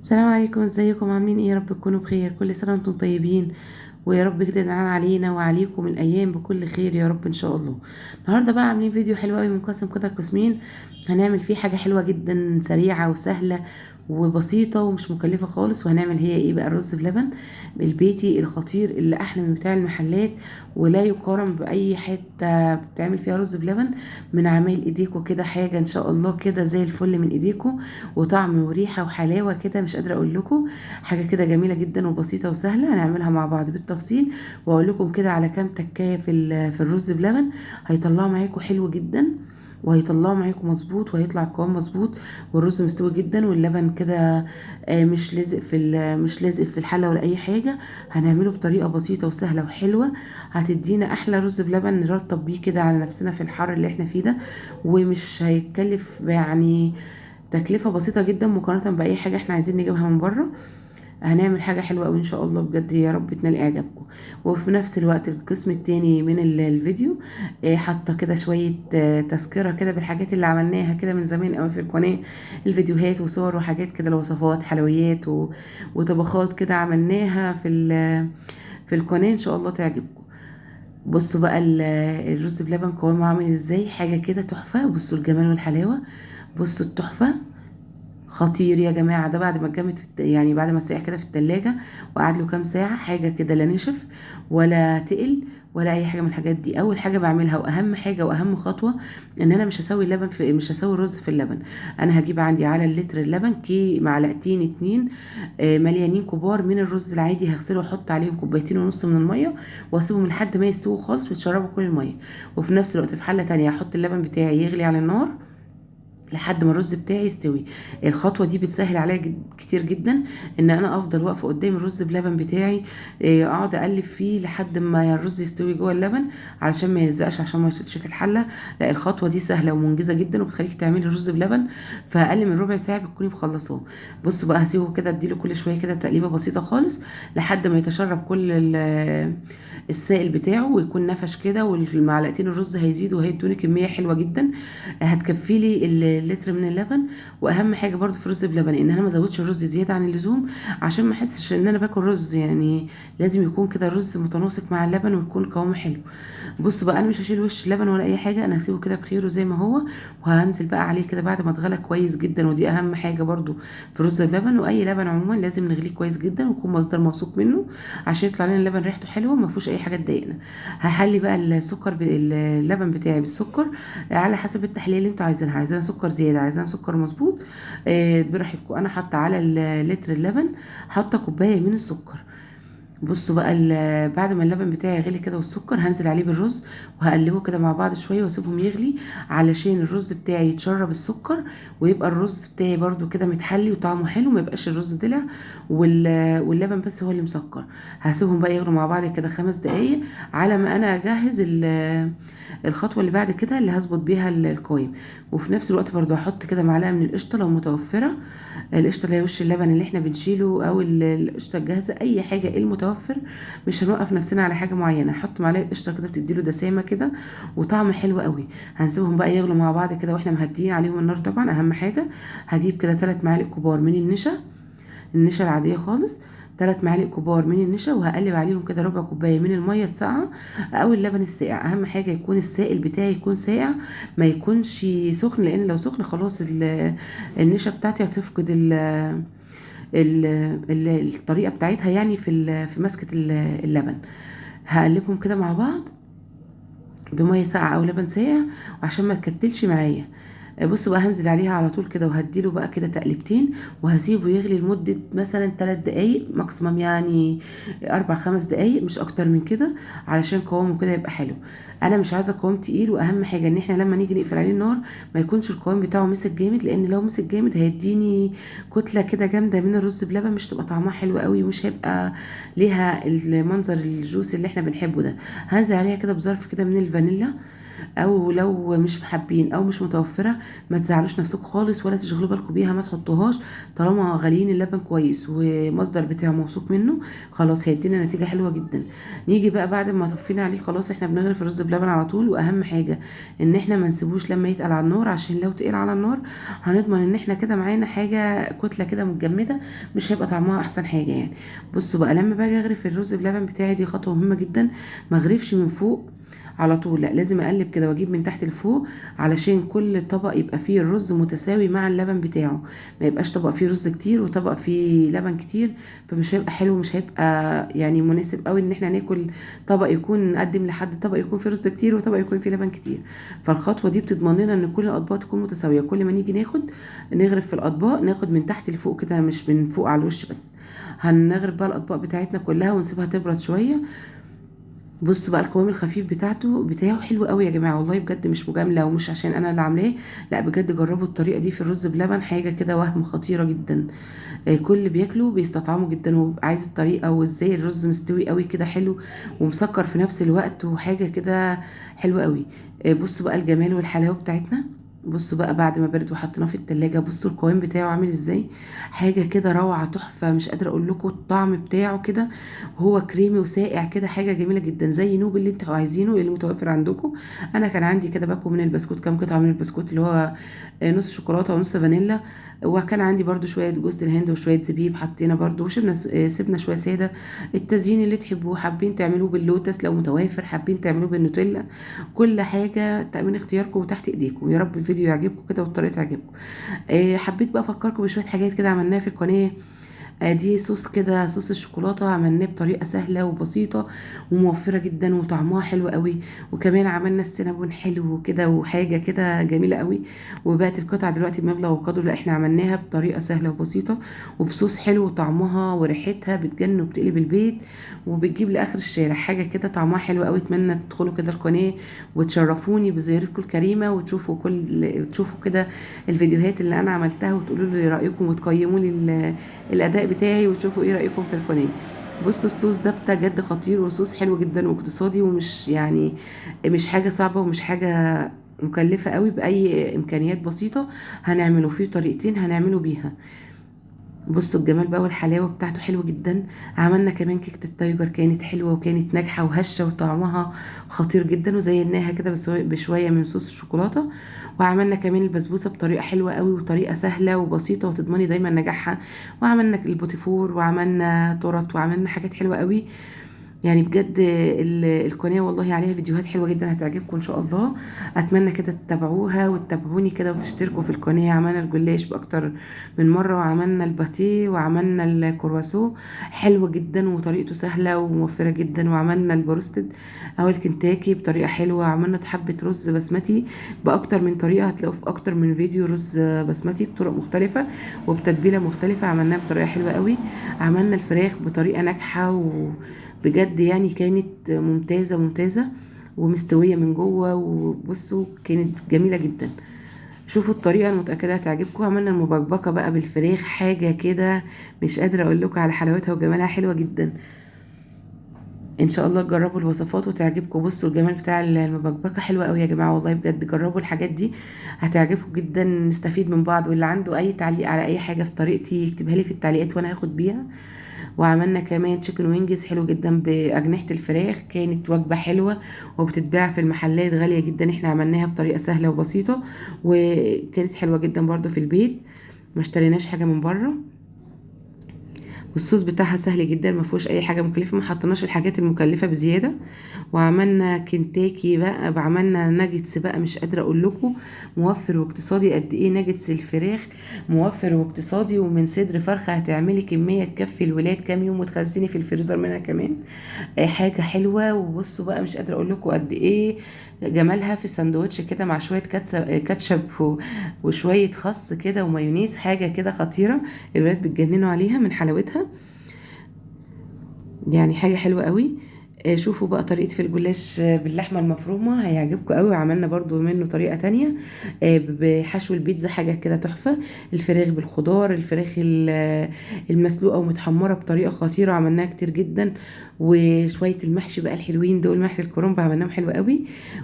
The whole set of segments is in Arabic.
السلام عليكم، ازيكم؟ عاملين ايه؟ يا رب تكونوا بخير. كل سنه وانتم طيبين، ويا رب كده ينعاد علينا وعليكم الايام بكل خير يا رب ان شاء الله. النهارده بقى عاملين فيديو حلو قوي منقسم كده قسمين. هنعمل فيه حاجه حلوه جدا، سريعه وسهله وبسيطه ومش مكلفه خالص. وهنعمل هي ايه بقى؟ الرز بلبن البيتي الخطير اللي احلى من بتاع المحلات، ولا يقارن باي حته بتعمل فيها رز بلبن من عمايل ايديكوا. كده حاجه ان شاء الله كده زي الفل من ايديكوا، وطعم وريحه وحلاوه كده مش قادره اقول لكم. حاجه كده جميله جدا وبسيطه وسهله، هنعملها مع بعض بالتفصيل، واقول لكم كده على كام تكايه في الرز بلبن. هيطلعوا معاكم حلو جدا، وهيطلعوا معاكم مظبوط، وهيطلع القوام مظبوط، والرز مستوي جدا، واللبن كده مش لازق في الحله ولا اي حاجه. هنعمله بطريقه بسيطه وسهله وحلوه، هتدينا احلى رز بلبن نرطب بيه كده على نفسنا في الحر اللي احنا فيه ده. ومش هيتكلف يعني تكلفة بسيطة جدا مقارنة بأي حاجة احنا عايزين نجيبها من بره. هنعمل حاجة حلوة أوي إن شاء الله بجد، يا رب تنال إعجابكم. وفي نفس الوقت القسم التاني من الفيديو حاطة كده شوية تذكرة كده بالحاجات اللي عملناها كده من زمان أوي في القناة. الفيديوهات وصور وحاجات كده، الوصفات حلويات وطبخات كده عملناها في القناة، إن شاء الله تعجبكم. بصوا بقى الرز بلبن قوامه عامل ازاي، حاجة كده تحفة. بصوا الجمال والحلاوة، بصوا التحفة، خطير يا جماعه. ده بعد ما اتجمد يعني بعد ما سقع كده في التلاجة وقعد له كام ساعه، حاجه كده لا نشف ولا تقل ولا اي حاجه من الحاجات دي. اول حاجه بعملها واهم حاجه واهم خطوه، ان انا مش هسوي الرز في اللبن. انا هجيب عندي على اللتر اللبن معلقتين اتنين مليانين كبار من الرز العادي، هغسله واحط عليهم كوبايتين ونص من الميه، واسيبهم لحد ما يستووا خالص ويتشربوا كل الميه. وفي نفس الوقت في حله تانية هحط اللبن بتاعي يغلي على النار لحد ما الرز بتاعي يستوي. الخطوه دي بتسهل عليا كتير جدا، ان انا افضل واقفه قدام الرز بلبن بتاعي، اقعد اقلب فيه لحد ما الرز يستوي جوه اللبن، علشان ما يلزقش، عشان ما يشدش في الحله. لا، الخطوه دي سهله ومنجزه جدا، وبتخليكي تعملي رز بلبن في اقل من ربع ساعه بتكوني مخلصاه. بصوا بقى، هسيبه كده اديله كل شويه كده تقليبه بسيطه خالص لحد ما يتشرب كل السائل بتاعه ويكون نفش كده، والمعلقتين الرز هيزيدوا وهيدوني كميه حلوه جدا هتكفي لي اللتر من اللبن. واهم حاجه برضو في الرز بلبن ان انا ما ازودش الرز زياده عن اللزوم، عشان ما احسش ان انا باكل رز يعني. لازم يكون كده الرز متناسق مع اللبن ويكون قوامه حلو. بصوا بقى، انا مش هشيل وش اللبن ولا اي حاجه، انا هسيبه كده بخيره زي ما هو. وهنزل بقى عليه كده بعد ما اتغلى كويس جدا، ودي اهم حاجه برضو في رز اللبن. واي لبن عموما لازم نغليه كويس جدا ويكون مصدر موثوق منه، عشان يطلع لنا اللبن ريحته حلوه وما فيهوش اي حاجه تضايقنا. هحلي بقى اللبن بتاعي بالسكر على حسب التحليه اللي انتوا عايزينها. عايزين سكر زياده، عايزين سكر مظبوط، براحتكم. انا حاطه على لتر اللبن حاطه كوبايه من السكر. بصوا بقى، بعد ما اللبن بتاعي غلي كده والسكر، هنزل عليه بالرز وهقلبه كده مع بعض شويه واسيبهم يغلي، علشان الرز بتاعي يتشرب السكر، ويبقى الرز بتاعي برده كده متحلي وطعمه حلو، ما يبقاش الرز دلع واللبن بس هو اللي مسكر. هسيبهم بقى يغلوا مع بعض كده 5 دقايق، على ما انا اجهز الخطوه اللي بعد كده اللي هظبط بيها القوام. وفي نفس الوقت برضو هحط كده معلقه من القشطه لو متوفره، القشطه اللي هي وش اللبن اللي احنا بنشيله، او القشطه الجاهزه، اي حاجه ايه المتوفر. مش هنوقف نفسنا على حاجه معينه، احط معلقه قشطه كده بتديله دسامه كده وطعم حلو قوي. هنسيبهم بقى يغلوا مع بعض كده واحنا مهديين عليهم النار طبعا، اهم حاجه. هجيب كده 3 معالق كبار من النشا العاديه خالص، 3 معالق كبار من النشا، وهقلب عليهم كده ربع كوبايه من الميه الساقعه او اللبن الساقع. اهم حاجه يكون السائل بتاعي يكون ساقع، ما يكونش سخن، لان لو سخن خلاص النشا بتاعتي هتفقد ال الطريقه بتاعتها يعني في مسكه اللبن. هقلبهم كده مع بعض بميه ساقعه او لبن ساقع، وعشان ما تكتلش معايا. بصوا بقى، هنزل عليها على طول كده وهديله بقى كده تقلبتين، وهسيبه يغلي لمدة مثلا 3 دقايق ماكسيمم يعني، 4 5 دقايق مش اكتر من كده، علشان قوامه كده يبقى حلو. انا مش عايزه قوام تقيل، واهم حاجه ان احنا لما نيجي نقفل عليه النار ما يكونش القوام بتاعه مسك جامد، لان لو مسك جامد هيديني كتله كده جامده من الرز بلبن، مش تبقى طعمها حلو قوي، ومش هيبقى ليها المنظر الجوسي اللي احنا بنحبه ده. هنزل عليها كده بظرف كده من الفانيلا، او لو مش محبين او مش متوفره ما تزعلوش نفسكم خالص ولا تشغلوا بالكم بيها، ما تحطوهاش طالما غاليين اللبن كويس ومصدر بتاعه موثوق منه، خلاص هيدينا نتيجه حلوه جدا. نيجي بقى بعد ما طفينا عليه خلاص، احنا بنغرف الرز بلبن على طول. واهم حاجه ان احنا ما نسيبوش لما يتقل على النار، عشان لو تقل على النار هنضمن ان احنا كده معانا حاجه كتله كده متجمده، مش هيبقى طعمها احسن حاجه يعني. بصوا بقى لما باجي اغرف الرز بلبن بتاعي، دي خطوه مهمه جدا. ما اغرفش من فوق على طول، لا لازم اقلب كده واجيب من تحت لفوق، علشان كل طبق يبقى فيه الرز متساوي مع اللبن بتاعه، ما يبقاش طبق فيه رز كتير وطبق فيه لبن كتير، فمش هيبقى حلو، مش هيبقى يعني مناسب قوي ان احنا ناكل طبق يكون نقدم لحد طبق يكون فيه رز كتير وطبق يكون فيه لبن كتير. فالخطوه دي بتضمن لنا ان كل الاطباق تكون متساويه. كل ما نيجي نغرف في الاطباق، ناخد من تحت لفوق كده، مش من فوق على الوش بس. هنغرف بقى الاطباق بتاعتنا كلها ونسيبها تبرد شويه. بصوا بقى القوام الخفيف بتاعه حلو قوي يا جماعه، والله بجد مش مجامله ومش عشان انا اللي عاملاه، لا بجد جربوا الطريقه دي في الرز بلبن، حاجه كده وهم خطيره جدا. كل اللي بياكله بيستطعمه جدا، وبيبقى عايز الطريقه وازاي الرز مستوي قوي كده حلو ومسكر في نفس الوقت، وحاجه كده حلوه قوي. بصوا بقى الجمال والحلاوه بتاعتنا. بصوا بقى بعد ما برد وحطيناه في التلاجة، بصوا القوام بتاعه عامل ازاي، حاجة كده روعة تحفة، مش قادرة اقول لكم الطعم بتاعه كده، هو كريمي وساقع كده، حاجة جميلة جدا زي نوب اللي انتوا عايزينه اللي متوفر عندكم. انا كان عندي كده باكو من البسكوت كام قطعة من البسكوت اللي هو نص شوكولاتة ونص فانيلا، وكان عندي برضو شوية جوز الهند وشوية زبيب حطينا برضو، وشبنا سيبنا شوية سادة. التزيين اللي تحبوه، حابين تعملوه باللوتس لو متوافر، حابين تعملوه بالنوتيلا، كل حاجة من اختياركم وتحت ايديكم. يا رب الفيديو يعجبكم كده والطريقة تعجبكم. حبيت بقى افكركم بشوية حاجات كده عملناها في القناة. دي صوص كده، صوص الشوكولاته عملناه بطريقه سهله وبسيطه وموفره جدا وطعمها حلو قوي. وكمان عملنا السينابون حلو كده وحاجه كده جميله قوي. وبقت القطعه دلوقتي بمبلغ وقدره، لا احنا عملناها بطريقه سهله وبسيطه وبصوص حلو، وطعمها وريحتها بتجنن وبتقلب البيت وبتجيب لاخر الشارع، حاجه كده طعمها حلو قوي. اتمنى تدخلوا كده القناه وتشرفوني بزيارتكم الكريمه، تشوفوا كده الفيديوهات اللي انا عملتها، وتقولوا لي رايكم وتقيموا لي الاداء بتاعي، وتشوفوا ايه رايكم في القناه. بصوا الصوص ده بجد خطير، وصوص حلو جدا واقتصادي، ومش يعني مش حاجه صعبه ومش حاجه مكلفه قوي، باي امكانيات بسيطه هنعمله فيه طريقتين هنعمله بيها. بصوا الجمال بقى والحلاوه بتاعته حلوه جدا. عملنا كمان كيكه التايجر، كانت حلوه وكانت ناجحه وهشه وطعمها خطير جدا، وزيناها كده بشويه من صوص الشوكولاته. وعملنا كمان البسبوسه بطريقه حلوه قوي وطريقه سهله وبسيطه وتضمني دايما نجاحها. وعملنا البوتيفور وعملنا تورت وعملنا حاجات حلوه قوي يعني بجد. القناة والله عليها فيديوهات حلوة جدا هتعجبكم ان شاء الله. اتمنى كده تتابعوها وتتابعوني كده وتشتركوا في القناة. عملنا الجلاش باكتر من مرة، وعملنا الباتيه وعملنا الكرواسون حلوة جدا وطريقته سهلة وموفرة جدا. وعملنا البروستد او الكنتاكي بطريقة حلوة. عملنا حبة رز بسمتي باكتر من طريقة، هتلاقوا في اكتر من فيديو رز بسمتي بطرق مختلفة وبتتبيلة مختلفة، عملناها بطريقة حلوة قوي. عملنا الفراخ بطريقة ناجحة بجد يعني كانت ممتازة ممتازة ومستوية من جوه، وبصوا كانت جميلة جدا. شوفوا الطريقة، انا متأكدة هتعجبكم. عملنا المبكبكة بقى بالفراخ، حاجة كده مش قادرة اقول لكم على حلاوتها وجمالها، حلوة جدا. ان شاء الله تجربوا الوصفات وتعجبكم. بصوا الجمال بتاع المبكبكة حلوة قوي يا جماعة، والله بجد جربوا الحاجات دي هتعجبكم جدا، نستفيد من بعض. واللي عنده اي تعليق على اي حاجة في طريقتي يكتبها لي في التعليقات وانا هاخد بيها. وعملنا كمان تشيكن وينجز حلو جدا بأجنحة الفراخ، كانت وجبة حلوة وبتتباع في المحلات غالية جدا، احنا عملناها بطريقة سهلة وبسيطة وكانت حلوة جدا برضو في البيت، ما اشتريناش حاجة من بره. والصوص بتاعها سهل جدا، ما فيهوش اي حاجه مكلفه، ما حطيناش الحاجات المكلفه بزياده. وعملنا كنتاكي بقى، عملنا ناجتس بقى، مش قادره اقول لكم موفر واقتصادي قد ايه ناجتس الفراخ، موفر واقتصادي، ومن صدر فرخه هتعملي كميه تكفي الولاد كام يوم وتخزني في الفريزر منها كمان. حاجه حلوه. وبصوا بقى مش قادره اقول لكم قد ايه جمالها في سندوتش كده مع شويه كاتشب وشويه خس كده ومايونيز، حاجه كده خطيره، الولاد بتجننوا عليها من حلاوتها، يعني حاجة حلوة قوي. شوفوا بقى طريقتي في الجلاش باللحمه المفرومه هيعجبكم قوي. وعملنا برضو منه طريقه تانية بحشو البيتزا، حاجه كده تحفه. الفراخ بالخضار، الفراخ المسلوقه ومتحمره بطريقه خطيره، عملناها كتير جدا. وشويه المحشي بقى الحلوين دول، محشي الكرنب عملناهم حلو قوي.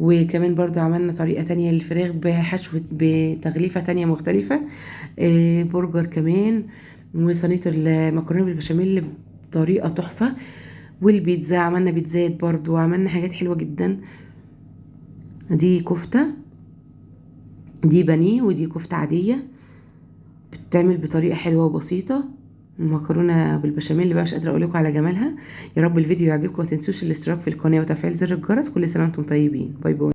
وكمان برضو عملنا طريقه تانية للفراخ بحشو بتغليفه تانية مختلفه. برجر كمان. وصينيه المكرونه بالبشاميل بطريقه تحفه. والبيتزا عملنا بيتزات برضو، وعملنا حاجات حلوة جدا. دي كفتة، دي بانيه، ودي كفتة عادية بتتعمل بطريقة حلوة وبسيطة. المكرونة بالبشاميل اللي بقى مش قادرة اقولكم على جمالها. يا رب الفيديو يعجبكم، ما تنسوش الاشتراك في القناة وتفعيل زر الجرس. كل سنة وانتم طيبين، باي باي.